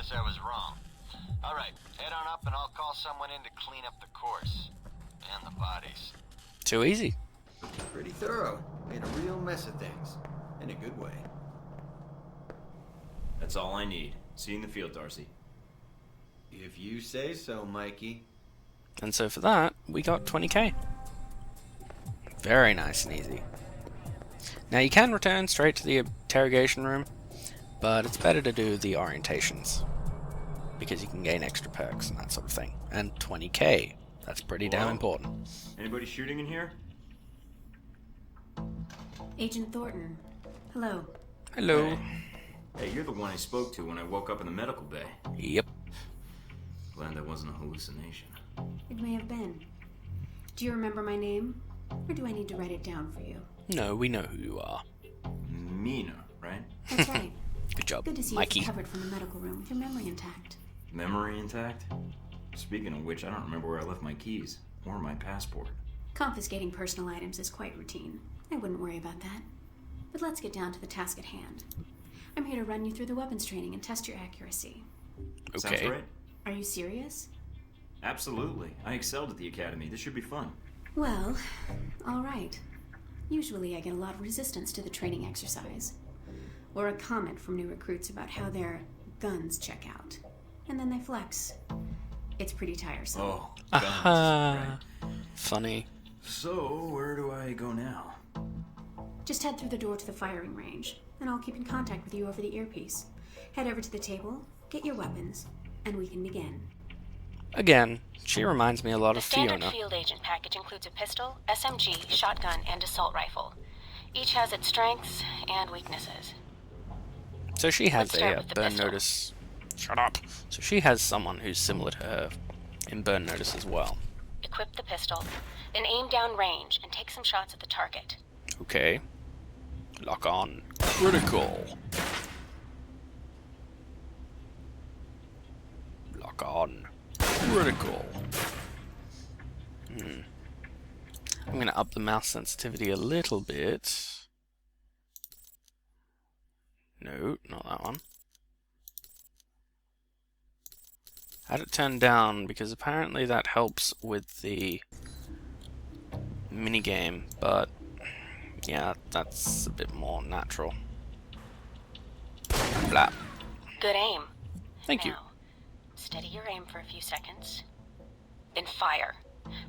Guess I was wrong. Alright, head on up and I'll call someone in to clean up the course. And the bodies. Too easy. Pretty thorough. Made a real mess of things. In a good way. That's all I need. See you in the field, Darcy. If you say so, Mikey. And so for that, we got 20k. Very nice and easy. Now you can return straight to the interrogation room, but it's better to do the orientations, because you can gain extra perks and that sort of thing. And 20k, that's pretty damn important. Anybody shooting in here? Agent Thornton. Hello. Hello. Hey, you're the one I spoke to when I woke up in the medical bay. Yep. Glad that wasn't a hallucination. It may have been. Do you remember my name? Or do I need to write it down for you? No, we know who you are. Mina, right? That's right. Good job, Good to see Mikey. you recovered from the medical room with your memory intact. Memory intact? Speaking of which, I don't remember where I left my keys. Or my passport. Confiscating personal items is quite routine. I wouldn't worry about that. But let's get down to the task at hand. I'm here to run you through the weapons training and test your accuracy. Okay. Sounds great. Are you serious? Absolutely. I excelled at the academy. This should be fun. Well, all right. Usually I get a lot of resistance to the training exercise. Or a comment from new recruits about how their guns check out. And then they flex. It's pretty tiresome. Oh, guns. Aha. Right. Funny. So, where do I go now? Just head through the door to the firing range, and I'll keep in contact with you over the earpiece. Head over to the table, get your weapons, and we can begin. Again, she reminds me a lot The of standard Fiona. field agent package includes a pistol, SMG, shotgun, and assault rifle. Each has its strengths and weaknesses. So she has Let's start a with the burn pistol. notice. Shut up. So she has someone who's similar to her in burn notice as well. Equip the pistol, then aim down range and take some shots at the target. Okay. Lock on. Critical. Lock on. Critical. I'm going to up the mouse sensitivity a little bit. No, not that one. Had it turned down because apparently that helps with the minigame, but yeah, that's a bit more natural. Blah. Good aim. Thank you. Now, steady your aim for a few seconds. Then fire.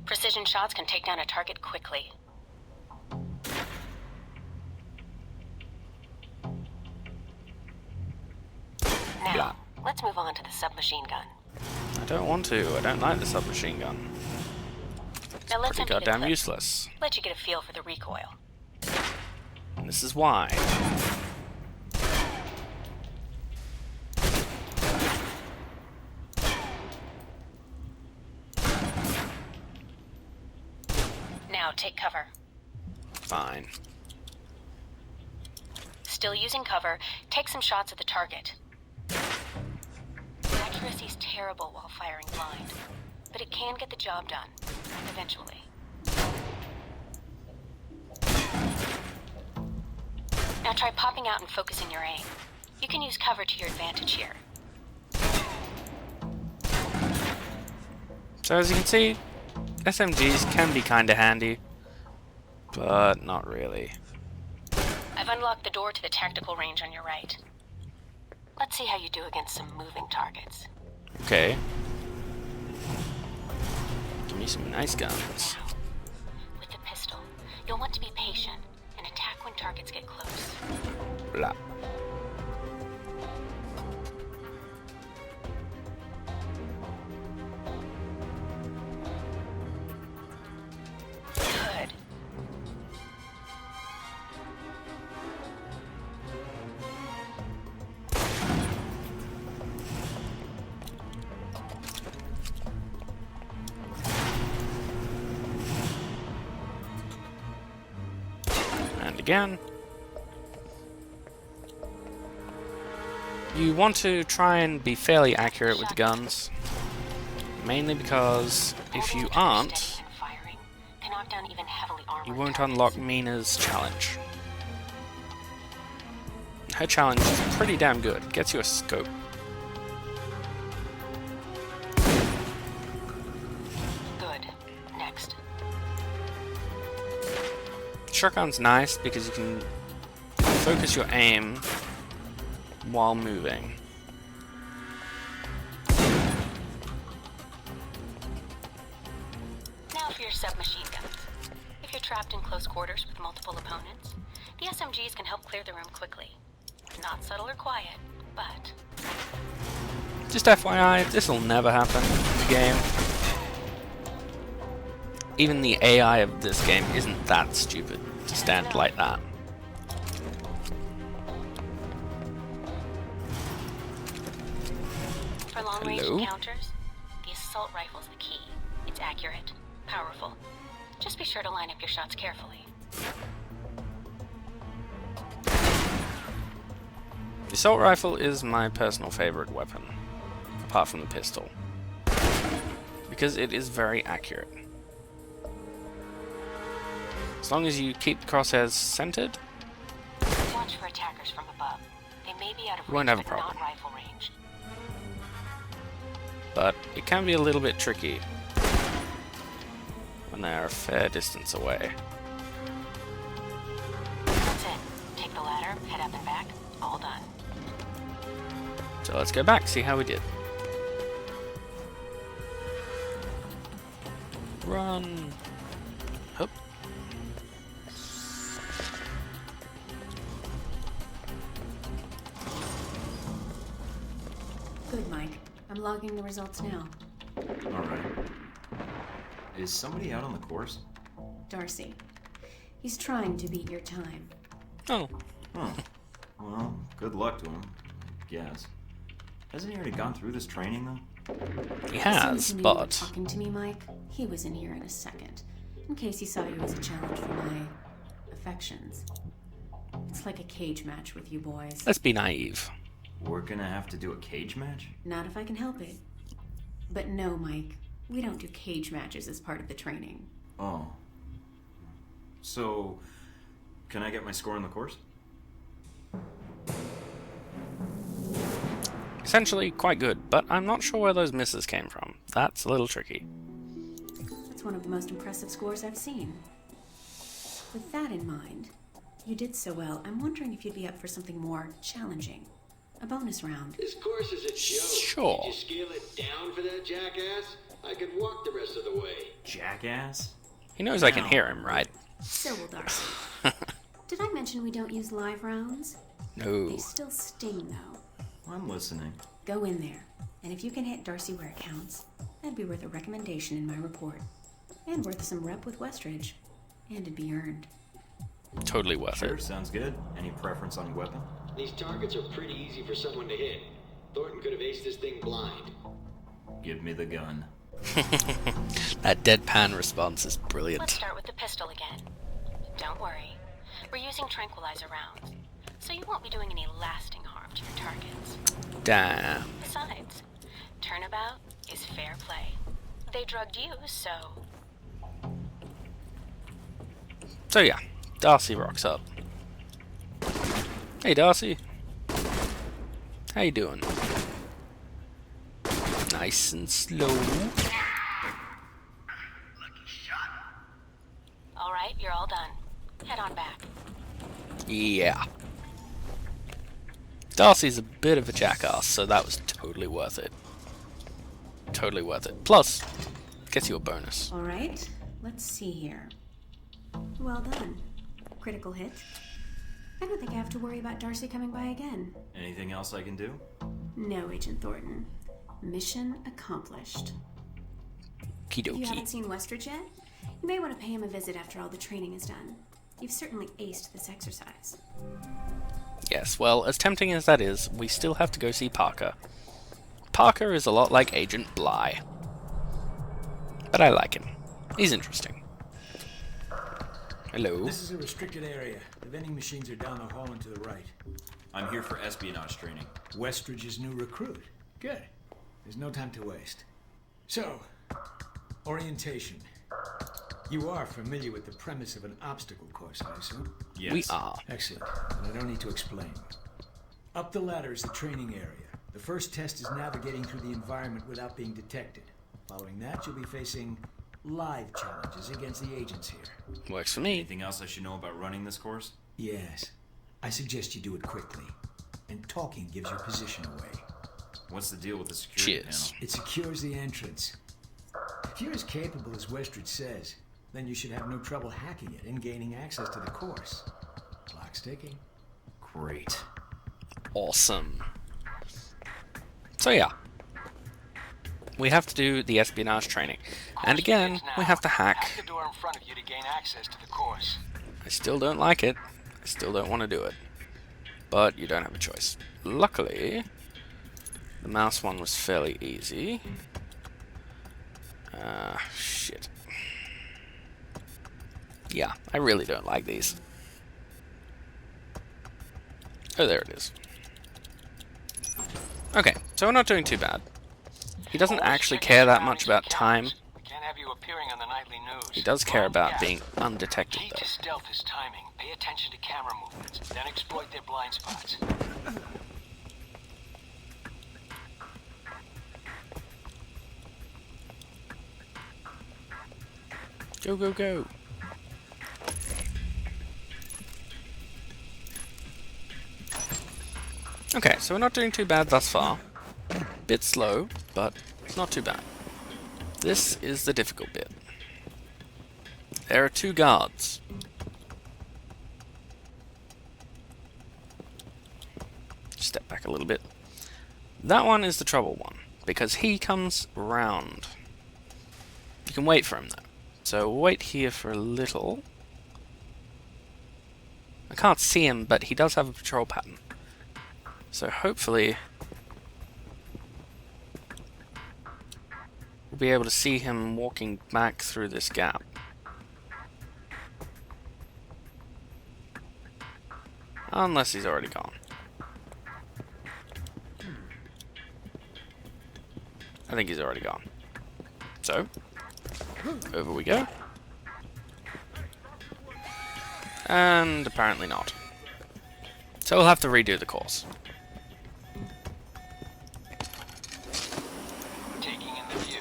Precision shots can take down a target quickly. Now, Blah. let's move on to the submachine gun. I don't want to. I don't like the submachine gun. Now let's Pretty empty the goddamn clip. useless. Let you get a feel for the recoil. And this is why. Now take cover. Fine. Still using cover, take some shots at the target. Accuracy's terrible while firing blind, but it can get the job done, eventually. Now try popping out and focusing your aim. You can use cover to your advantage here. So as you can see, SMGs can be kinda handy, but not really. I've unlocked the door to the tactical range on your right. Let's see how you do against some moving targets. Okay. Give me some nice guns. With the pistol, you'll want to be patient and attack when targets get close. Blah. Good. And again. You want to try and be fairly accurate with the guns. Mainly because if you aren't, Steady and firing can knock down even heavily armored you won't targets. unlock Mina's challenge. Her challenge is pretty damn good. Gets you a scope. shotgun's nice because you can focus your aim while moving. Now for your submachine guns. If you're trapped in close quarters with multiple opponents, the SMGs can help clear the room quickly. Not subtle or quiet, but... Just FYI, this'll never happen in the game. Even the AI of this game isn't that stupid to stand like that. For long-range Hello? encounters, the assault rifle's the key. It's accurate, powerful. Just be sure to line up your shots carefully. The assault rifle is my personal favorite weapon, apart from the pistol, because it is very accurate. As long as you keep the crosshairs centered, Watch for attackers from above. They may be out of You won't range, have a but problem. not rifle range. but it can be a little bit tricky when they're a fair distance away. That's it. Take the ladder, head up and back. All done. So let's go back, see how we did. Run. Hup. Good, Mike. I'm logging the results now. Alright. Is somebody out on the course? Darcy. He's trying to beat your time. Oh, Huh. Well, good luck to him, I guess. Hasn't he already gone through this training, though? he As soon has, as he knew you were but talking to me, Mike, he was in here in a second. In case he saw you as a challenge for my affections. It's like a cage match with you boys. let's be naive. We're gonna have to do a cage match? Not if I can help it. But no, Mike. We don't do cage matches as part of the training. Oh. So, can I get my score on the course? Essentially, quite good, but I'm not sure where those misses came from. That's a little tricky. That's one of the most impressive scores I've seen. With that in mind, you did so well. I'm wondering if you'd be up for something more challenging. A bonus round. This course is a joke. Sure. Did you scale it down for that jackass? I could walk the rest of the way. Jackass? He knows I can hear him, right? So will Darcy. Did I mention we don't use live rounds? No. They still sting, though. I'm listening. Go in there, and if you can hit Darcy where it counts, that'd be worth a recommendation in my report. And worth some rep with Westridge. And it'd be earned. Totally worth Sure, it. sounds good. Any preference on weapon? These targets are pretty easy for someone to hit. Thornton could have aced this thing blind. Give me the gun. That deadpan response is Let's brilliant. start with the pistol again. Don't worry. We're using tranquilizer rounds, so you won't be doing any lasting harm to your targets. Damn. Besides, turnabout is fair play. They drugged you, so... So yeah, Darcy rocks up. Hey Darcy. How you doing? Nice and slow. Alright, you're all done. Head on back. Yeah. Darcy's a bit of a jackass, so that was totally worth it. Totally worth it. Plus, gets you a bonus. All right, let's see here. Well done. Critical hit. I don't think I have to worry about Darcy coming by again. Anything else I can do? No, Agent Thornton. Mission accomplished. If you haven't Kidoki. seen Westridge yet, you may want to pay him a visit after all the training is done. You've certainly aced this exercise. Yes, well, as tempting as that is, we still have to go see Parker. Parker is a lot like Agent Bly. But I like him. He's interesting. Hello. This is a restricted area. The vending machines are down the hall and to the right. I'm here for espionage training. Westridge's new recruit. Good. There's no time to waste. So, orientation. You are familiar with the premise of an obstacle course, I assume? Yes. We are. Excellent. And I don't need to explain. Up the ladder is the training area. The first test is navigating through the environment without being detected. Following that, you'll be facing live challenges against the agents here. Works for me. Anything else I should know about running this course? Yes. I suggest you do it quickly. And talking gives your position away. What's the deal with the security Cheers. panel? It secures the entrance. If you're as capable as Westridge says, then you should have no trouble hacking it and gaining access to the course. Clock's ticking. Great. Awesome. So yeah. We have to do the espionage training. And again, we have to hack. Hack the door in front of you to gain access to the course. I still don't like it. I still don't want to do it. But you don't have a choice. Luckily, the mouse one was fairly easy. Shit. Yeah, I really don't like these. Oh, there it is. Okay, so we're not doing too bad. He doesn't actually care that much about time. We can't have you appearing on the nightly news. He does care about being undetected, Key though. to stealth is timing. Pay attention to camera movements, then exploit their blind spots. Go, go, go. Okay, so we're not doing too bad thus far. Bit slow, but not too bad. This is the difficult bit. There are 2 guards. Step back a little bit. That one is the trouble one, because he comes round. You can wait for him, though. So wait here for a little. I can't see him, but he does have a patrol pattern. So hopefully we'll be able to see him walking back through this gap. Unless he's already gone. I think he's already gone. So, over we go. And apparently not. So we'll have to redo the course. Taking in the view.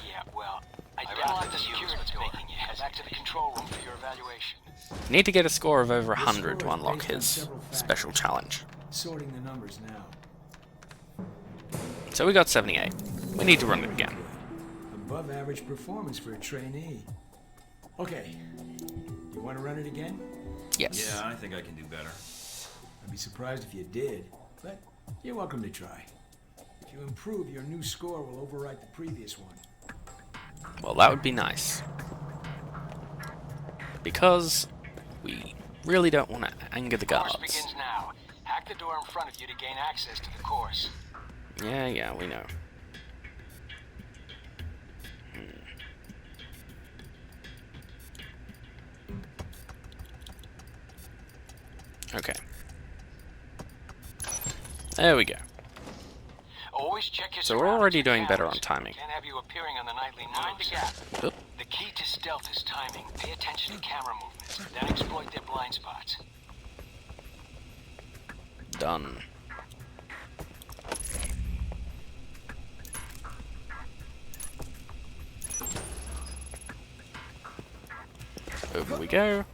Yeah, well, I doubt the security's making you head back to the control room for your evaluation. You need to get a score of over 100 to unlock his special challenge. Sorting the numbers now. So we got 78. We need to run it again. Above average performance for a trainee. Okay. You want to run it again? Yes. Yeah, I think I can do better. I'd be surprised if you did, but you're welcome to try. If you improve, your new score will overwrite the previous one. Well, that would be nice. Because we really don't want to anger the Course guards. begins now. Hack the door in front of you to gain access to the course. Yeah, we know. Okay. There we go. Always check your So we're surroundings already and doing better on cameras. timing. Can't have you appearing on the nightly news. Mind the gap. Oop. The key to stealth is timing. Pay attention to camera movements, then exploit their blind spots. Done. Over we go.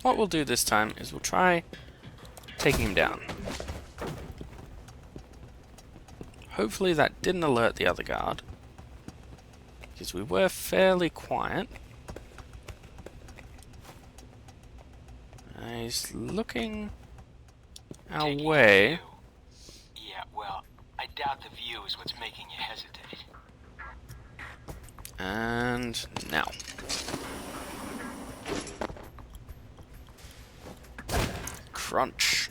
What we'll do this time is we'll try taking him down. Hopefully that didn't alert the other guard, because we were fairly quiet. He's looking our Taking in way. the view. Yeah, well, I doubt the view is what's making you hesitate. And now. Crunch.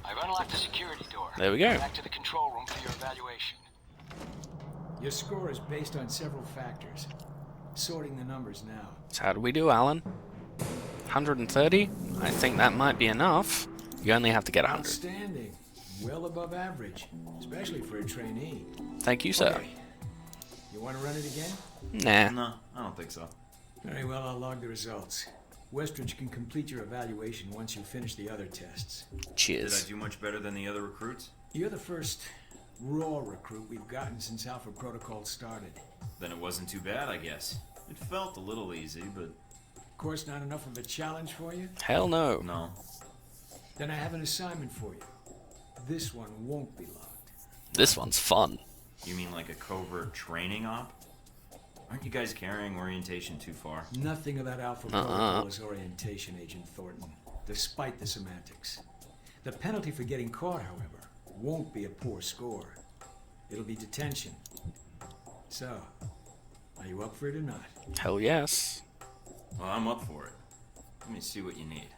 I've unlocked the security door. There we go. Back to the control room for your evaluation. Your score is based on several factors. Sorting the numbers now. So how do we do, Alan? 130? I think that might be enough. You only have to get 100. Outstanding. Well above average, especially for a trainee. Thank you, sir. Okay. You want to run it again? Nah. No, I don't think so. Very well, I'll log the results. Westridge can complete your evaluation once you finish the other tests. Did I Cheers. do much better than the other recruits? You're the first raw recruit we've gotten since Alpha Protocol started. Then it wasn't too bad, I guess. It felt a little easy, but Of course, not enough of a challenge for you? Hell no. no. Then I have an assignment for you. This one won't be logged. This one's fun. You mean like a covert training op? Aren't you guys carrying orientation too far? Nothing of that Alpha Protocol is orientation, Agent Thornton, despite the semantics. The penalty for getting caught, however, won't be a poor score. It'll be detention. So, are you up for it or not? Hell yes. Well, I'm up for it. Let me see what you need.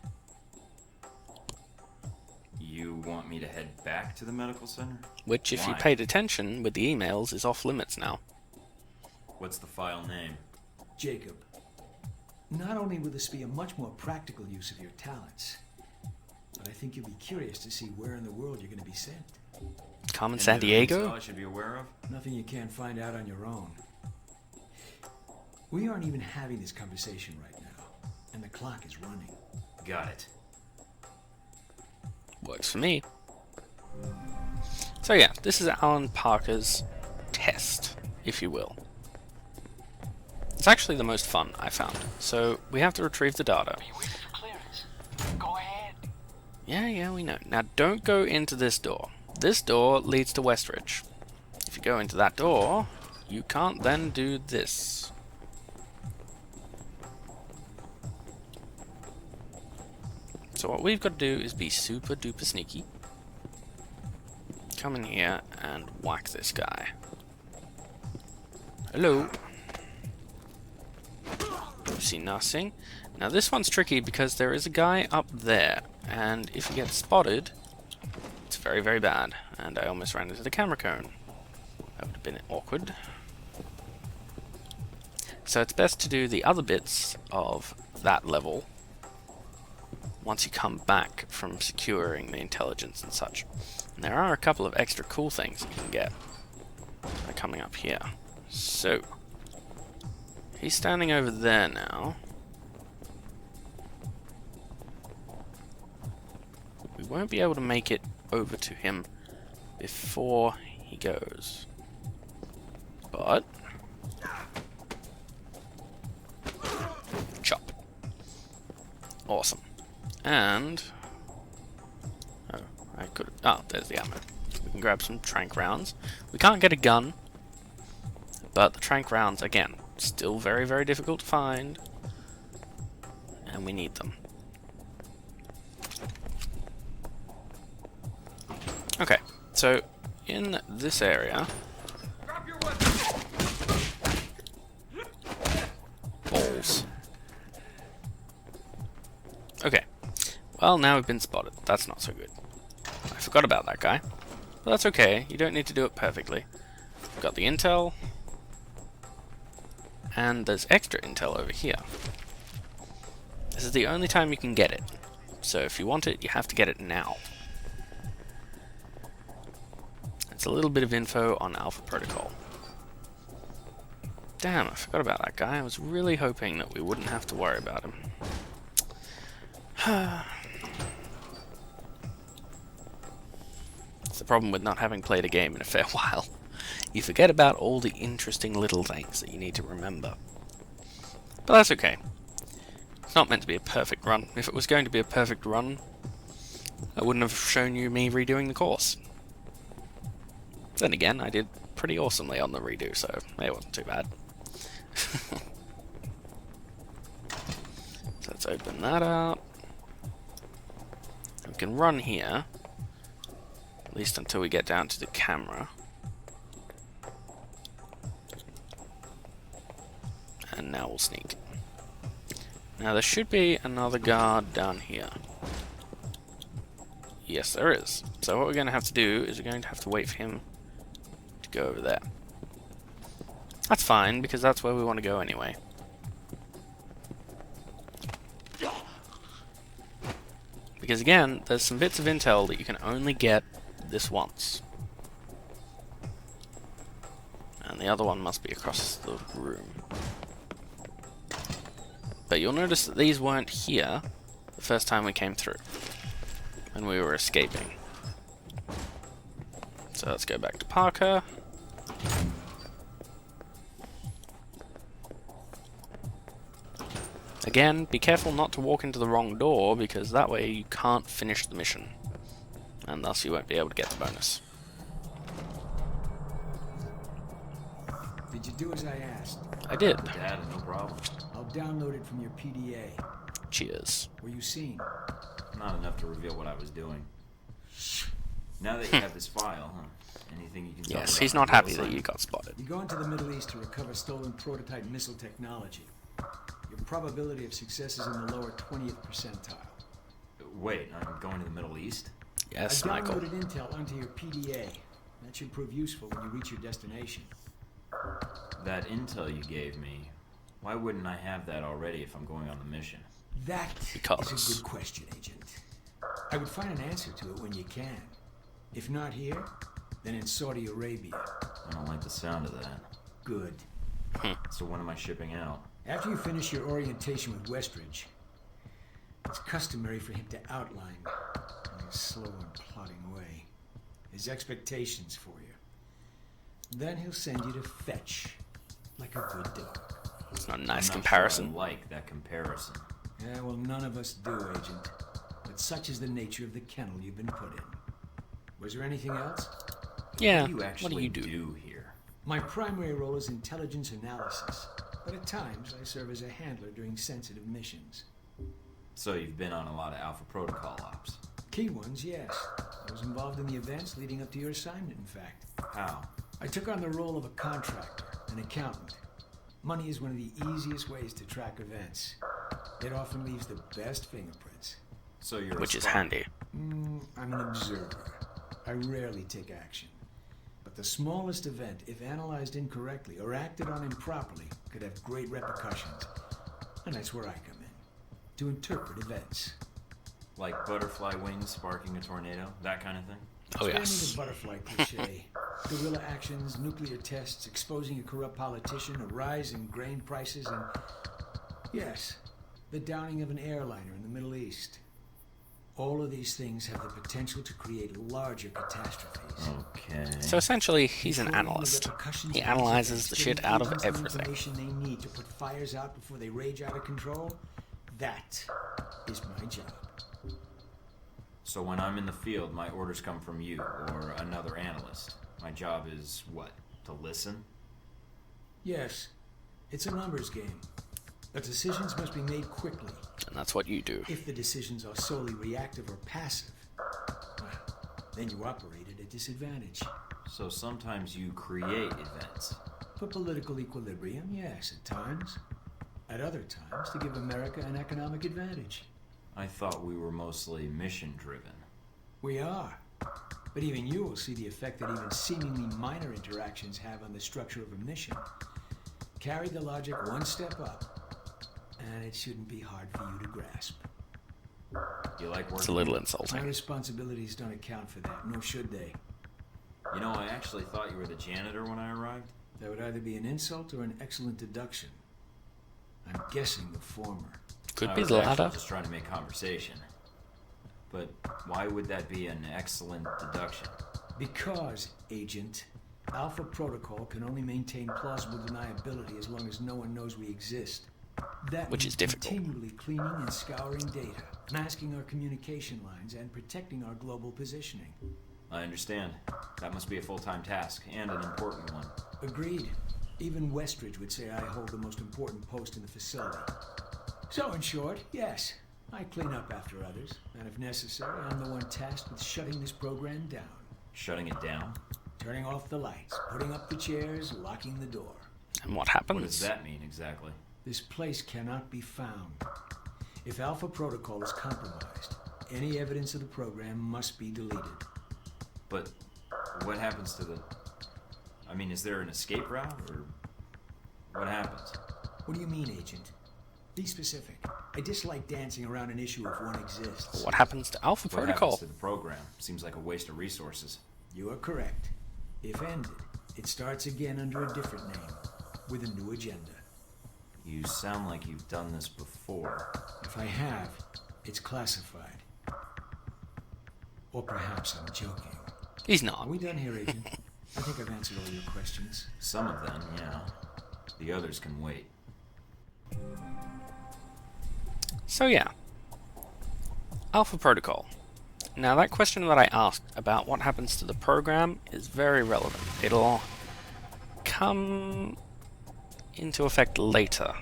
You want me to head back to the medical center? Which, if you Why? paid attention with the emails, is off limits now. What's the file name? Jacob, not only will this be a much more practical use of your talents, but I think you'll be curious to see where in the world you're going to be sent. Carmen Any San other Diego? intel I should be aware of? Nothing you can't find out on your own. We aren't even having this conversation right now, and the clock is running. Got it. Works for me. So yeah, this is Alan Parker's test, if you will. It's actually the most fun, I found. So, we have to retrieve the data. Are you waiting for clearance? Go ahead. Yeah, we know. Now, don't go into this door. This door leads to Westridge. If you go into that door, you can't then do this. So what we've got to do is be super duper sneaky. Come in here and whack this guy. Hello. See nothing. Now this one's tricky because there is a guy up there, and if he gets spotted, it's very, very bad. And I almost ran into the camera cone. That would have been awkward. So it's best to do the other bits of that level once you come back from securing the intelligence and such. And there are a couple of extra cool things you can get by coming up here. So, he's standing over there now. We won't be able to make it over to him before he goes. But chop. Awesome. And there's the ammo. We can grab some trank rounds. We can't get a gun, but the trank rounds, again, still very, very difficult to find, and we need them. Okay, so in this area, balls. Okay, well, now we've been spotted. That's not so good. I forgot about that guy. But that's okay, you don't need to do it perfectly. We've got the intel, and there's extra intel over here. This is the only time you can get it. So if you want it, you have to get it now. It's a little bit of info on Alpha Protocol. Damn, I forgot about that guy. I was really hoping that we wouldn't have to worry about him. It's the problem with not having played a game in a fair while. You forget about all the interesting little things that you need to remember. But that's okay. It's not meant to be a perfect run. If it was going to be a perfect run, I wouldn't have shown you me redoing the course. Then again, I did pretty awesomely on the redo, so it wasn't too bad. So let's open that up. We can run here, at least until we get down to the camera. And now we'll sneak. Now there should be another guard down here. Yes, there is. So what we're going to have to do is we're going to have to wait for him to go over there. That's fine, because that's where we want to go anyway. Because again, there's some bits of intel that you can only get this once. And the other one must be across the room. But you'll notice that these weren't here the first time we came through, when we were escaping. So let's go back to Parker. Again, be careful not to walk into the wrong door, because that way you can't finish the mission. And thus you won't be able to get the bonus. Did you do as I asked? I did. Dad, no problem. I'll download it from your PDA. Cheers. Were you seen? Not enough to reveal what I was doing. Now that you have this file, huh? Anything you can tell me Yes, about he's my not happy that assignment? you got spotted. You're going to the Middle East to recover stolen prototype missile technology. Your probability of success is in the lower 20th percentile. Wait, I'm going to the Middle East? Yes, I Michael. downloaded intel onto your PDA. That should prove useful when you reach your destination. That intel you gave me, why wouldn't I have that already if I'm going on the mission? That Because. is a good question, Agent. I would find an answer to it when you can. If not here, then in Saudi Arabia. I don't like the sound of that. Good. So when am I shipping out? After you finish your orientation with Westridge, it's customary for him to outline, in a slow and plodding way, his expectations for you. Then he'll send you to fetch, like a good dog. It's not a I'm nice not comparison. Sure I like that comparison. Yeah, well, none of us do, Agent. But such is the nature of the kennel you've been put in. Was there anything else? Yeah, What do you actually do? here? My primary role is intelligence analysis, but at times I serve as a handler during sensitive missions. So you've been on a lot of Alpha Protocol ops. Key ones, yes. I was involved in the events leading up to your assignment, in fact. How? I took on the role of a contractor, an accountant. Money is one of the easiest ways to track events. It often leaves the best fingerprints. So you're Which a is spy. handy. I'm an observer. I rarely take action. But the smallest event, if analyzed incorrectly or acted on improperly, could have great repercussions. And that's where I come in, to interpret events. Like butterfly wings sparking a tornado? That kind of thing? Oh, Expanding yes. the butterfly cliche. Guerrilla actions, nuclear tests, exposing a corrupt politician, a rise in grain prices, and... yes, the downing of an airliner in the Middle East. All of these things have the potential to create larger catastrophes. Okay. So essentially, he's an Controlling the analyst. repercussions He of these analyzes events, the giving shit out of agents the everything. information they need to put fires out before they rage out of control. That is my job. So when I'm in the field, my orders come from you or another analyst. My job is what? To listen? Yes, it's a numbers game. But decisions must be made quickly. And that's what you do. If the decisions are solely reactive or passive, well, then you operate at a disadvantage. So sometimes you create events. For political equilibrium, yes, at times. At other times, to give America an economic advantage. I thought we were mostly mission-driven. We are. But even you will see the effect that even seemingly minor interactions have on the structure of a mission. Carry the logic one step up, and it shouldn't be hard for you to grasp. You like working? It's a little My insulting. responsibilities don't account for that, nor should they. You know, I actually thought you were the janitor when I arrived. That would either be an insult or an excellent deduction. I'm guessing the former. Could I be was the actually latter. just trying to make conversation. But why would that be an excellent deduction? Because, Agent, Alpha Protocol can only maintain plausible deniability as long as no one knows we exist. That Which means is difficult. continually cleaning and scouring data, masking our communication lines, and protecting our global positioning. I understand. That must be a full-time task, and an important one. Agreed. Even Westridge would say I hold the most important post in the facility. So, in short, yes, I clean up after others, and if necessary, I'm the one tasked with shutting this program down. Shutting it down? Turning off the lights, putting up the chairs, locking the door. And what What happens? does that mean exactly? This place cannot be found. If Alpha Protocol is compromised, any evidence of the program must be deleted. But what happens to the... I mean, is there an escape route, or what happens? What do you mean, Agent? Be specific. I dislike dancing around an issue if one exists. What happens to Alpha What Protocol? happens to the program? Seems like a waste of resources. You are correct. If ended, It starts again under a different name, with a new agenda. You sound like you've done this before. If I have, it's classified. Or perhaps I'm joking. He's Are not. we done here, Agent? I think I've answered all your questions. Some of them, yeah. The others can wait. So yeah. Alpha Protocol. Now that question that I asked about what happens to the program is very relevant. It'll come into effect later.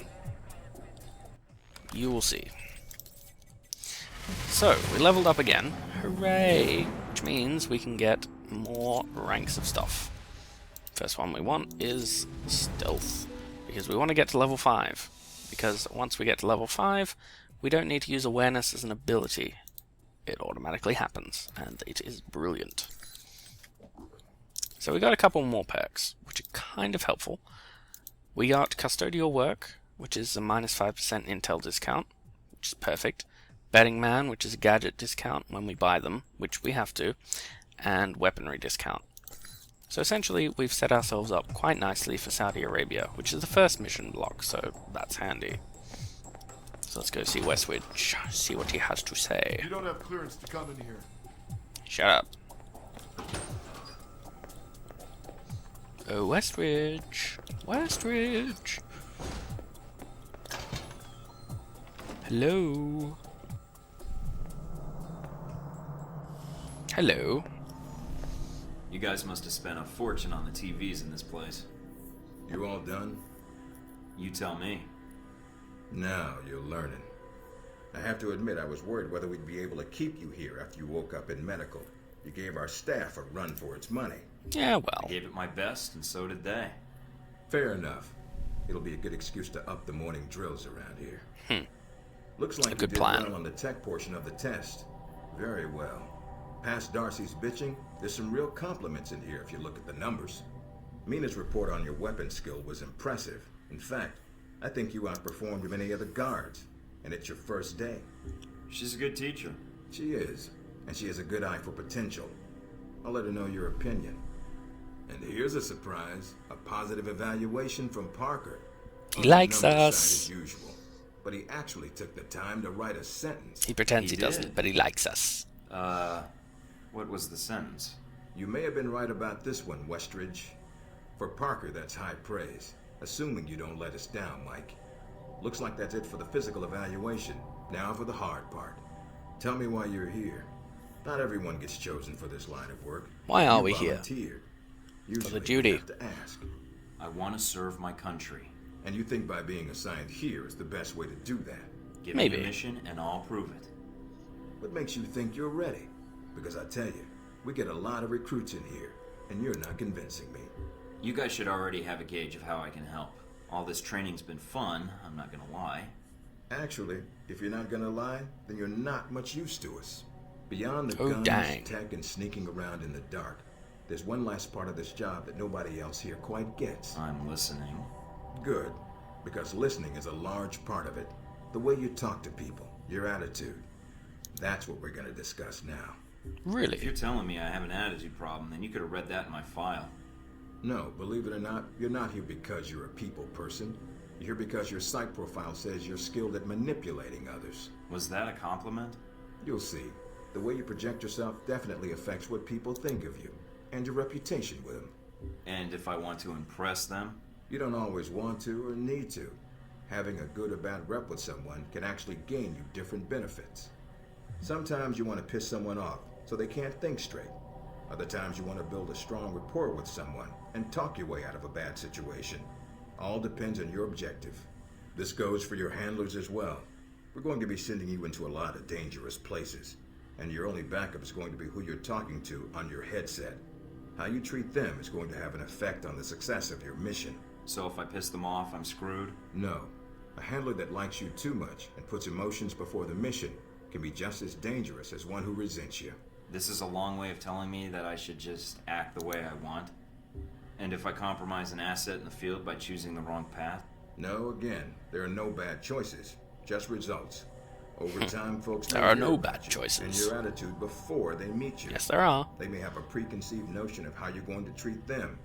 You will see. So, we leveled up again. Hooray! Which means we can get more ranks of stuff. First one we want is Stealth, because we want to get to level 5. Because once we get to level 5, we don't need to use Awareness as an ability. It automatically happens, and it is brilliant. So we got a couple more perks, which are kind of helpful. We got Custodial Work, which is a minus 5% intel discount, which is perfect. Betting Man, which is a gadget discount when we buy them, which we have to, and weaponry discount. So essentially, we've set ourselves up quite nicely for Saudi Arabia, which is the first mission block, so that's handy. So let's go see Westridge, see what he has to say. You don't have clearance to come in here. Shut up. Oh, Westridge. Westridge. Hello. Hello. You guys must have spent a fortune on the TVs in this place. You all done? You tell me. Now you're learning. I have to admit I was worried whether we'd be able to keep you here after you woke up in medical. You gave our staff a run for its money. Yeah, I well. gave it my best, and so did they. Fair enough. It'll be a good excuse to up the morning drills around here. Looks like A you good did plan. well on the tech portion of the test. Very well. Past Darcy's bitching, there's some real compliments in here if you look at the numbers. Mina's report on your weapon skill was impressive. In fact, I think you outperformed many other guards. And it's your first day. She's a good teacher. She is. And she has a good eye for potential. I'll let her know your opinion. And here's a surprise. A positive evaluation from Parker. He On the likes number us. side as usual. But he actually took the time to write a sentence. He pretends He he doesn't, did. but he likes us. What was the sentence? You may have been right about this one, Westridge. For Parker, that's high praise. Assuming you don't let us down, Mike. Looks like that's it for the physical evaluation. Now for the hard part. Tell me why you're here. Not everyone gets chosen for this line of work. Why are You we here? volunteered. Usually the duty. You have to ask. I want to serve my country. And you think by being assigned here is the best way to do that. Give Maybe. me a mission, and I'll prove it. What makes you think you're ready? Because I tell you, we get a lot of recruits in here, and you're not convincing me. You guys should already have a gauge of how I can help. All this training's been fun, I'm not gonna lie. Actually, if you're not gonna lie, then you're not much use to us. Beyond the Oh, guns, dang. tech, and sneaking around in the dark, there's one last part of this job that nobody else here quite gets. I'm listening. Good, because listening is a large part of it. The way you talk to people, your attitude. That's what we're gonna discuss now. If you're Really? telling me I have an attitude problem, then you could have read that in my file. No, believe it or not, you're not here because you're a people person. You're here because your psych profile says you're skilled at manipulating others. Was that a compliment? You'll see. The way you project yourself definitely affects what people think of you, and your reputation with them. And if I want to impress them? You don't always want to or need to. Having a good or bad rep with someone can actually gain you different benefits. Sometimes you want to piss someone off so they can't think straight. Other times you want to build a strong rapport with someone and talk your way out of a bad situation. All depends on your objective. This goes for your handlers as well. We're going to be sending you into a lot of dangerous places, and your only backup is going to be who you're talking to on your headset. How you treat them is going to have an effect on the success of your mission. So if I piss them off, I'm screwed? No. A handler that likes you too much and puts emotions before the mission can be just as dangerous as one who resents you. This is a long way of telling me that I should just act the way I want? And if I compromise an asset in the field by choosing the wrong path? No, again, there are no bad choices, just results. Over time, folks There may are hear no about bad you choices. and your attitude before they meet you. Yes, there are. They may have a preconceived notion of how you're going to treat them,